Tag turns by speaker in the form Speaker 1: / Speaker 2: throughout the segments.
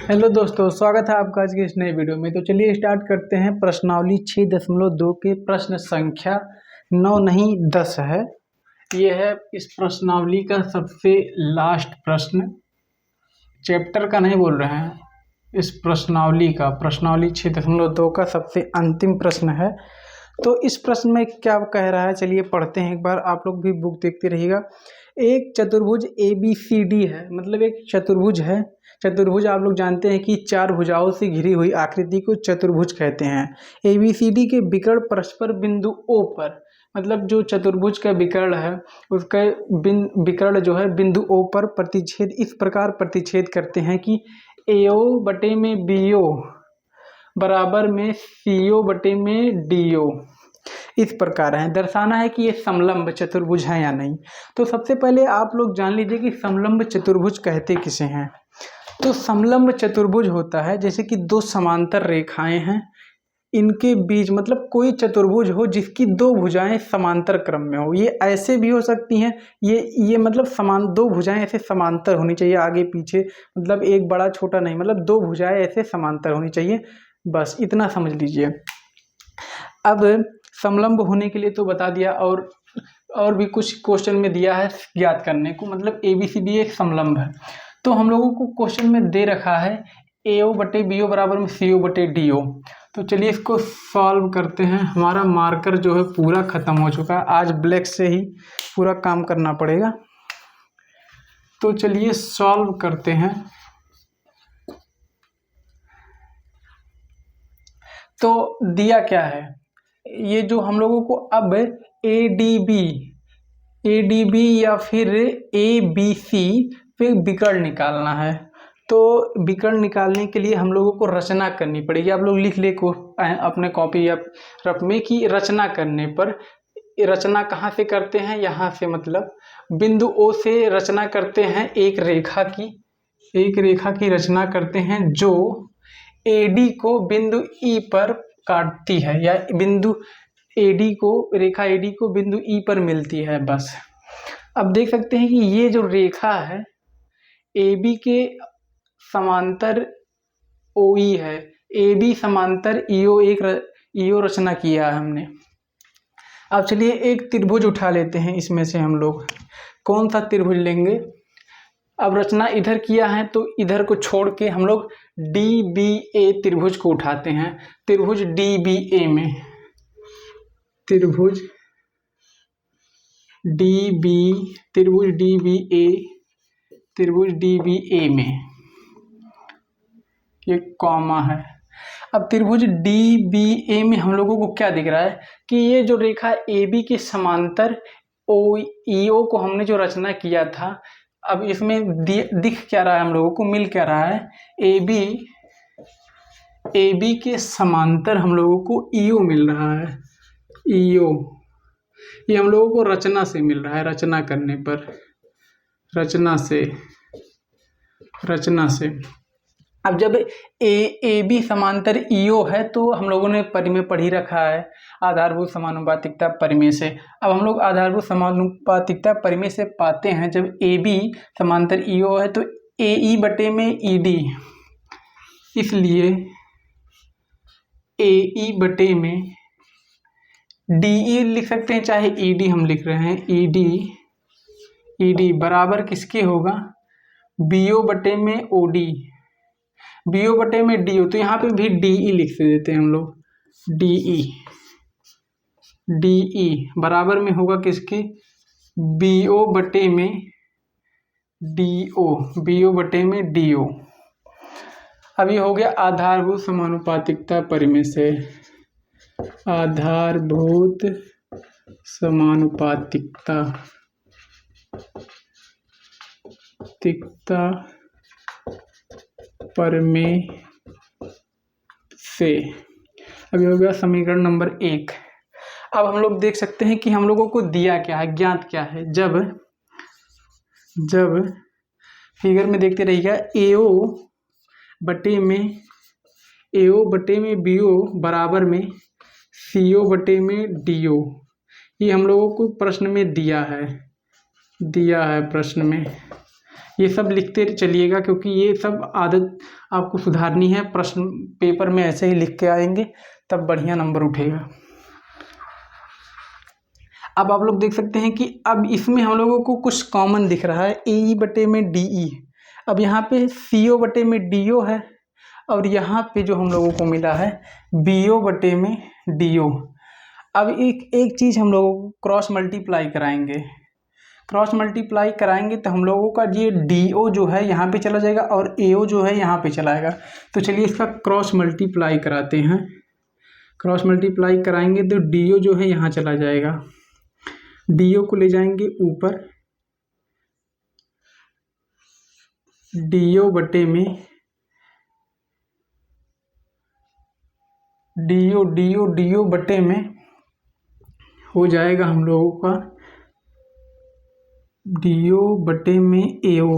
Speaker 1: Hello दोस्तों, स्वागत है आपका आज के इस नए वीडियो में। तो चलिए स्टार्ट करते हैं। प्रश्नावली 6.2 के प्रश्न संख्या 9 नहीं 10 है। ये है इस प्रश्नावली का सबसे लास्ट प्रश्न। चैप्टर का नहीं बोल रहे हैं, इस प्रश्नावली 6.2 का सबसे अंतिम प्रश्न है। तो इस प्रश्न में क्या कह रहा है, चलिए पढ़ते हैं एक बार। आप लोग भी बुक देखते रहिएगा। एक चतुर्भुज ABCD है, मतलब एक चतुर्भुज है। चतुर्भुज आप लोग जानते हैं कि 4 भुजाओं से घिरी हुई आकृति को चतुर्भुज कहते हैं। ABCD के विकर्ण परस्पर बिंदु O पर, मतलब जो चतुर्भुज का विकर्ण है उसका विकर्ण जो है बिंदु O पर प्रतिच्छेद इस प्रकार प्रतिच्छेद करते हैं कि AO बटे में BO बराबर में CO बटे में DO इस प्रकार है। दर्शाना है कि ये समलंब चतुर्भुज है या नहीं। तो सबसे पहले आप लोग जान लीजिए कि समलंब चतुर्भुज कहते किसे हैं। तो समलंब चतुर्भुज होता है जैसे कि दो समांतर रेखाएं हैं, इनके बीच, मतलब कोई चतुर्भुज हो जिसकी दो भुजाएं समांतर क्रम में हो। ये ऐसे भी हो सकती हैं, ये मतलब दो भुजाएं ऐसे समांतर होनी चाहिए, आगे पीछे, मतलब एक बड़ा छोटा नहीं, मतलब दो भुजाएं ऐसे समांतर होनी चाहिए। बस इतना समझ लीजिए। अब समलंब होने के लिए तो बता दिया, और भी कुछ क्वेश्चन में दिया है ज्ञात करने को, मतलब ABCD एक समलंब है। तो हम लोगों को क्वेश्चन में दे रखा है AO बटे BO बराबर में CO बटे DO। तो चलिए इसको सॉल्व करते हैं। हमारा मार्कर जो है पूरा ख़त्म हो चुका है, आज ब्लैक से ही पूरा काम करना पड़ेगा। तो चलिए सॉल्व करते हैं। तो दिया क्या है, ये जो हम लोगों को अब ADB या फिर ABC पे विकर्ण निकालना है। तो विकर्ण निकालने के लिए हम लोगों को रचना करनी पड़ेगी। आप लोग लिख ले को अपने कॉपी या रफ में कि रचना करने पर, रचना कहाँ से करते हैं, यहाँ से, मतलब बिंदु O से रचना करते हैं एक रेखा की रचना करते हैं जो AD को बिंदु E पर काटती है, या बिंदु रेखा AD को बिंदु E पर मिलती है। बस अब देख सकते हैं कि ये जो रेखा है AB के समांतर OE है, AB समांतर EO रचना किया है हमने। अब चलिए एक त्रिभुज उठा लेते हैं, इसमें से हम लोग कौन सा त्रिभुज लेंगे। अब रचना इधर किया है तो इधर को छोड़ के हम लोग DBA त्रिभुज को उठाते हैं। त्रिभुज DBA में ये कॉमा है। अब त्रिभुज DBA में हम लोगों को क्या दिख रहा है कि ये जो रेखा AB के समांतर EO को हमने जो रचना किया था, अब इसमें दिख क्या रहा है, हम लोगों को मिल क्या रहा है, AB के समांतर हम लोगों को EO मिल रहा है। EO ये हम लोगों को रचना से मिल रहा है, रचना करने पर, रचना से। अब जब AB समांतर EO है तो हम लोगों ने परिमेय पढ़ ही रखा है, आधारभूत समानुपातिकता परिमेय से। अब हम लोग आधारभूत समानुपातिकता परिमेय से पाते हैं, जब AB समांतर EO है तो AE बटे में ED, इसलिए AE बटे में DE लिख सकते हैं, चाहे ED हम लिख रहे हैं, ED बराबर किसके होगा, BO बटे में OD, BO बटे में DO। तो यहाँ पे भी DE लिख देते हैं हम लोग, DE बराबर में होगा किसके, BO बटे में DO। अब ये हो गया आधारभूत समानुपातिकता परिमेय से, आधारभूत समानुपातिकता परिमेय से। अब ये हो गया समीकरण नंबर 1। अब हम लोग देख सकते हैं कि हम लोगों को दिया क्या है, ज्ञात क्या है। जब फिगर में देखते रहिएगा, AO बटे में BO बराबर में CO बटे में DO, ये हम लोगों को प्रश्न में दिया है प्रश्न में। ये सब लिखते चलिएगा, क्योंकि ये सब आदत आपको सुधारनी है। प्रश्न पेपर में ऐसे ही लिख के आएंगे, तब बढ़िया नंबर उठेगा। अब आप लोग देख सकते हैं कि अब इसमें हम लोगों को कुछ कॉमन दिख रहा है, ए बटे में डी। अब यहाँ पे CO बटे में DO है, और यहाँ पे जो हम लोगों को मिला है BO बटे में DO। अब एक चीज़ हम लोगों को क्रॉस मल्टीप्लाई कराएंगे। क्रॉस मल्टीप्लाई कराएंगे तो हम लोगों का ये DO जो है यहाँ पे चला जाएगा, और AO जो है यहाँ पे चला आएगा। तो चलिए इसका क्रॉस मल्टीप्लाई कराते हैं। क्रॉस मल्टीप्लाई कराएंगे तो DO जो है यहाँ चला जाएगा, DO को ले जाएंगे ऊपर, DO बटे में DO बटे में हो जाएगा हम लोगों का DO बटे में AO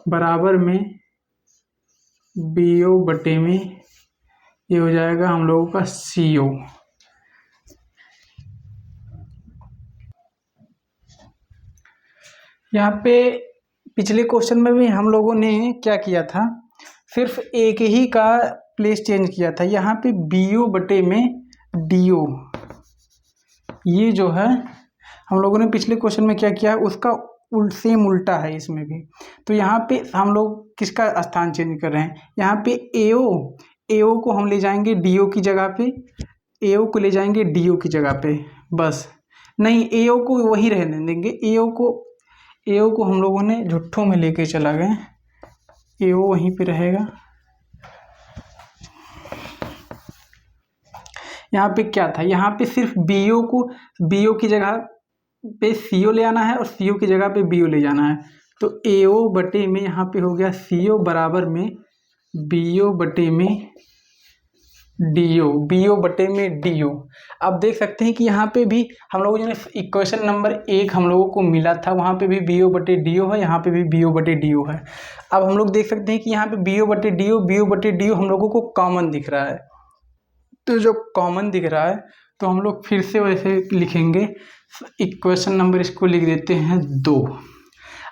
Speaker 1: बराबर में BO बटे में ये हो जाएगा हम लोगों का CO। यहाँ पे पिछले क्वेश्चन में भी हम लोगों ने क्या किया था, सिर्फ एक ही का प्लेस चेंज किया था। यहाँ पे BO बटे में DO, ये जो है हम लोगों ने पिछले क्वेश्चन में क्या किया है उसका सेम उल्टा है इसमें भी। तो यहाँ पे हम लोग किसका स्थान चेंज कर रहे हैं, यहाँ पे AO को हम ले जाएंगे DO की जगह पे, AO को ले जाएंगे DO की जगह पे, बस। नहीं, AO को वही रहने देंगे, AO को हम लोगों ने झुट्ठों में लेके चला गए, AO वहीं पे रहेगा। यहाँ पे क्या था, यहाँ पे सिर्फ BO की जगह पे CO ले आना है, और CO की जगह पे BO ले जाना है। तो AO बटे में यहाँ पे हो गया CO बराबर में BO बटे में BO बटे में DO। आप देख सकते हैं कि यहाँ पे भी हम लोगों ने इक्वेशन नंबर 1 हम लोगों को मिला था, वहाँ पे भी BO बटे DO है, यहाँ पे भी BO बटे DO है। अब हम लोग देख सकते हैं कि यहाँ पे BO बटे DO हम लोगों को कॉमन दिख रहा है। तो जो कॉमन दिख रहा है तो हम लोग फिर से वैसे लिखेंगे, इक्वेशन नंबर इसको लिख देते हैं 2।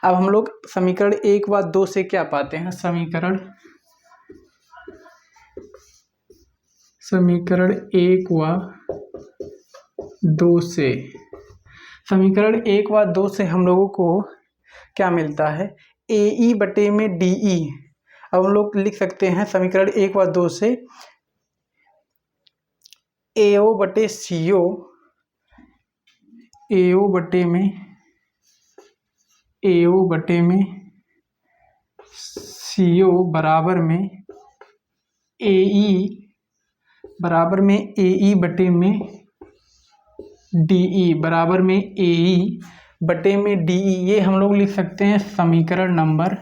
Speaker 1: अब हम लोग समीकरण 1 व 2 से क्या पाते हैं, समीकरण 1 व 2 से, समीकरण 1 व 2 से हम लोगों को क्या मिलता है, AE बटे में DE। अब हम लोग लिख सकते हैं समीकरण 1 व 2 से AO बटे CO, AO बटे में CO बराबर में AE बटे में DE बराबर में AE बटे में DE। ये हम लोग लिख सकते हैं समीकरण नंबर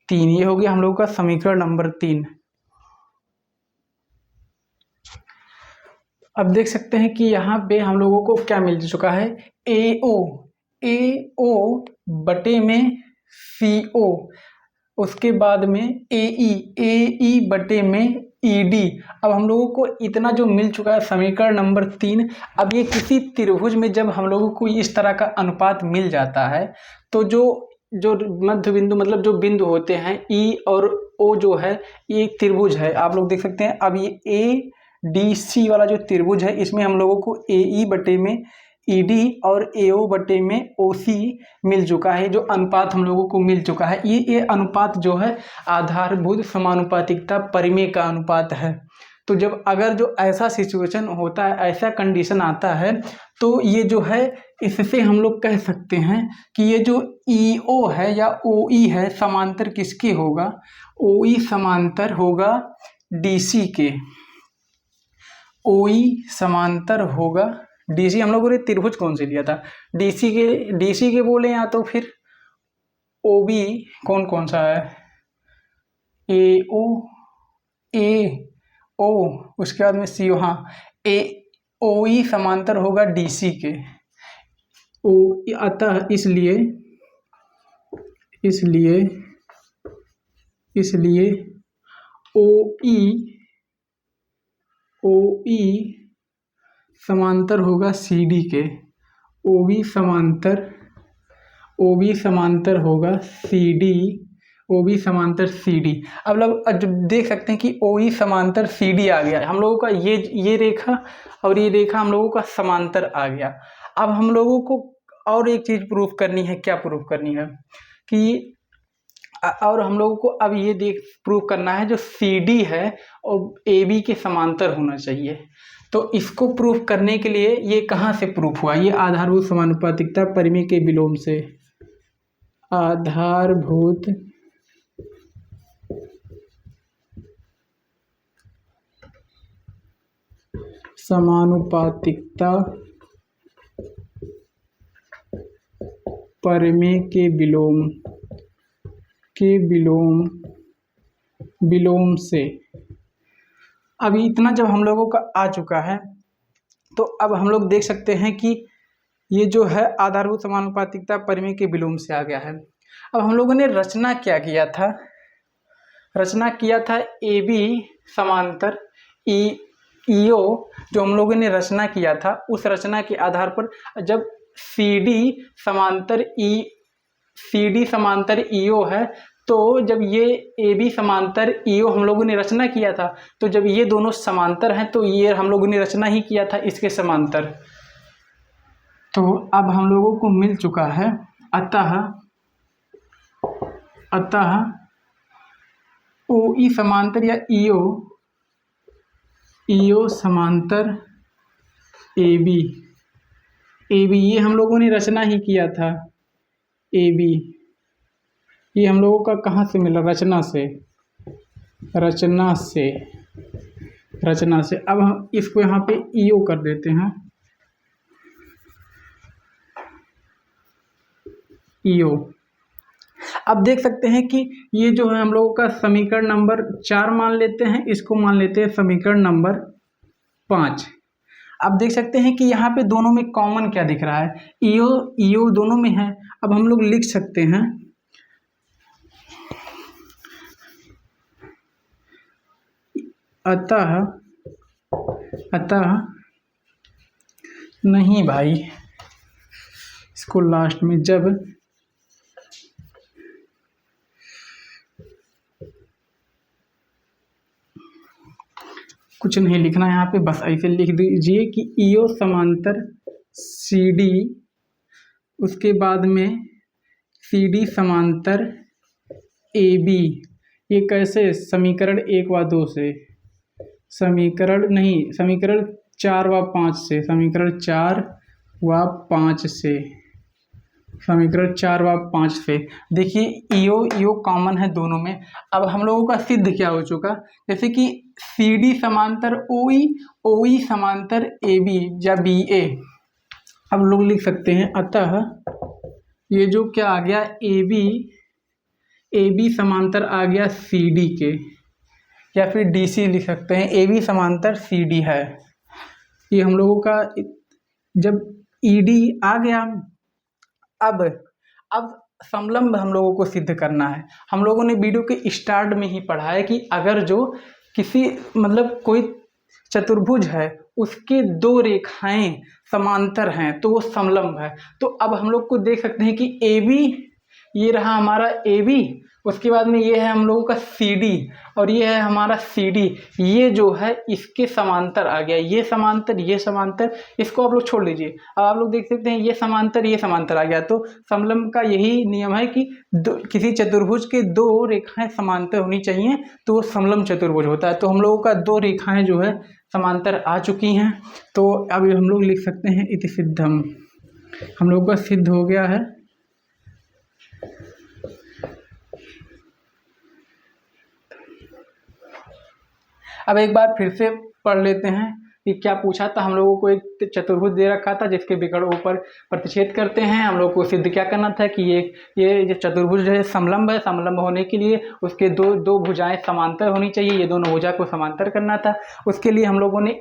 Speaker 1: 3। ये हो गया हम लोग का समीकरण नंबर 3। अब देख सकते हैं कि यहाँ पे हम लोगों को क्या मिल चुका है, AO बटे में CO, उसके बाद में AE बटे में ED। अब हम लोगों को इतना जो मिल चुका है समीकरण नंबर 3। अब ये किसी त्रिभुज में जब हम लोगों को इस तरह का अनुपात मिल जाता है तो जो मध्य बिंदु मतलब जो बिंदु होते हैं E और O जो है, ये एक त्रिभुज है। आप लोग देख सकते हैं अब ये ADC वाला जो त्रिभुज है इसमें हम लोगों को AE बटे में ED और AO बटे में OC मिल चुका है। जो अनुपात हम लोगों को मिल चुका है, ये अनुपात जो है आधारभूत समानुपातिकता परिमेय का अनुपात है। तो जब अगर जो ऐसा सिचुएशन होता है, ऐसा कंडीशन आता है, तो ये जो है इससे हम लोग कह सकते हैं कि ये जो EO है या OE है समांतर किसके होगा, OE समांतर होगा DC के, OE समांतर होगा DC। हम लोगों ने त्रिभुज कौन से लिया था, DC के बोले, या तो फिर OB कौन सा है, AO उसके बाद में CO। हाँ, OE समांतर होगा DC के, अतः इसलिए OE समांतर होगा CD के, OB समांतर ओ बी समांतर होगा सी डी, ओ बी समांतर सी डी। अब लोग जब देख सकते हैं कि ओ ई समांतर सी डी आ गया, हम लोगों का ये रेखा और ये रेखा हम लोगों का समांतर आ गया। अब हम लोगों को और एक चीज़ प्रूफ करनी है। क्या प्रूफ करनी है कि और हम लोगों को अब ये प्रूफ करना है जो सी डी है और ए बी के समांतर होना चाहिए। तो इसको प्रूफ करने के लिए ये कहाँ से प्रूफ हुआ? ये आधारभूत समानुपातिकता परिमेय के विलोम से। आधारभूत समानुपातिकता परिमेय के विलोम से। अभी इतना जब हम लोगों का आ चुका है तो अब हम लोग देख सकते हैं कि ये जो है आधारभूत समानुपातिकता परिमेय के विलोम से आ गया है। अब हम लोगों ने रचना क्या किया था? रचना किया था ए बी समांतर ईओ। जो हम लोगों ने रचना किया था उस रचना के आधार पर जब सी डी समांतर ईओ है, तो जब ये ए बी समांतर ईओ हम लोगों ने रचना किया था, तो जब ये दोनों समांतर हैं तो ये हम लोगों ने रचना ही किया था इसके समांतर। तो अब हम लोगों को मिल चुका है। अतः ओ ई समांतर या ईओ समांतर ए बी ये हम लोगों ने रचना ही किया था। ए बी ये हम लोगों का कहाँ से मिला? रचना से। अब हम इसको यहाँ पे ईओ कर देते हैं। ईओ। अब देख सकते हैं कि ये जो है हम लोगों का समीकरण नंबर 4 मान लेते हैं, इसको मान लेते हैं समीकरण नंबर 5। अब देख सकते हैं कि यहाँ पे दोनों में कॉमन क्या दिख रहा है? ईओ दोनों में है। अब हम लोग लिख सकते हैं अतः नहीं भाई, इसको लास्ट में जब कुछ नहीं लिखना यहाँ पे, बस ऐसे लिख दीजिए कि ईओ समांतर सी डी, उसके बाद में सी डी समांतर ए बी। ये कैसे? समीकरण 1 व 2 से, समीकरण 4 व 5 से, समीकरण 4 व 5 से। देखिए ईओ कॉमन है दोनों में। अब हम लोगों का सिद्ध क्या हो चुका? जैसे कि सी डी समांतर ओ ई समांतर ए बी या बी ए। अब लोग लिख सकते हैं अतः ये जो क्या आ गया, ए बी समांतर आ गया सी डी के, या फिर डी सी लिख सकते हैं। ए बी समांतर सी डी है। ये हम लोगों का जब ई डी आ गया। अब समलंब हम लोगों को सिद्ध करना है। हम लोगों ने वीडियो के स्टार्ट में ही पढ़ा है कि अगर जो किसी कोई चतुर्भुज है उसके 2 रेखाएं समांतर हैं तो वो समलंब है। तो अब हम लोग को देख सकते हैं कि ए बी, ये रहा हमारा ए बी, उसके बाद में ये है हम लोगों का सी डी और ये है हमारा सी डी। ये जो है इसके समांतर आ गया। ये समांतर, इसको आप लोग छोड़ लीजिए। अब आप लोग देख सकते हैं ये समांतर आ गया। तो समलंब का यही नियम है कि किसी चतुर्भुज के 2 रेखाएं समांतर होनी चाहिए तो वो समलंब चतुर्भुज होता है। तो हम लोगों का 2 रेखाएं जो है समांतर आ चुकी हैं। तो अब हम लोग लिख सकते हैं इति सिद्धम, हम लोगों का सिद्ध हो गया है। अब एक बार फिर से पढ़ लेते हैं कि क्या पूछा था। हम लोगों को एक चतुर्भुज दे रखा था जिसके विकर्ण ऊपर प्रतिच्छेद करते हैं। हम लोग को सिद्ध क्या करना था कि ये जो चतुर्भुज है समलंब है। समलंब होने के लिए उसके दो भुजाएं समांतर होनी चाहिए। ये दोनों भुजा को समांतर करना था। उसके लिए हम लोगों ने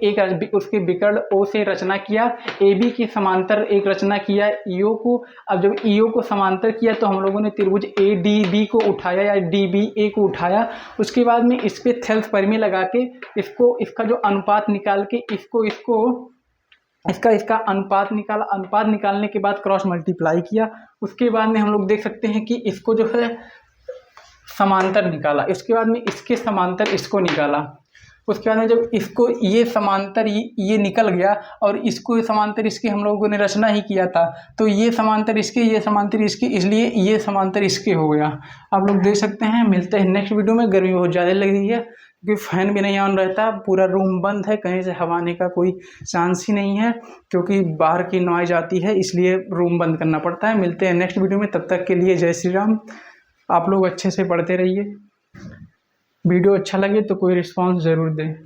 Speaker 1: उसके विकर्ण ओ से रचना किया, ए बी के समांतर एक रचना किया ईओ को। अब जब ईओ को समांतर किया तो हम लोगों ने त्रिभुज ए डी बी को उठाया या डी बी ए को उठाया। उसके बाद में इस पर थेल्स परिमेय लगा के इसका जो अनुपात निकाल के इसको इसका अनुपात निकाला, अनुपात निकालने के बाद क्रॉस मल्टीप्लाई किया, उसके बाद में हम लोग देख सकते हैं कि इसको जो है समांतर निकाला, इसके बाद में इसके समांतर इसको निकाला, उसके बाद में जब इसको ये समांतर ये निकल गया और इसको समांतर इसके हम लोगों ने रचना ही किया था, तो ये समांतर इसके, ये समांतर इसके, इसलिए ये समांतर इसके हो गया। आप लोग देख सकते हैं। मिलते हैं नेक्स्ट वीडियो में। गर्मी बहुत ज़्यादा लग रही है क्योंकि फ़ैन भी नहीं ऑन रहता, पूरा रूम बंद है, कहीं से हवा आने का कोई चांस ही नहीं है क्योंकि बाहर की नॉइज आती है, इसलिए रूम बंद करना पड़ता है। मिलते हैं नेक्स्ट वीडियो में, तब तक के लिए जय श्री राम। आप लोग अच्छे से पढ़ते रहिए। वीडियो अच्छा लगे तो कोई रिस्पॉन्स ज़रूर दें।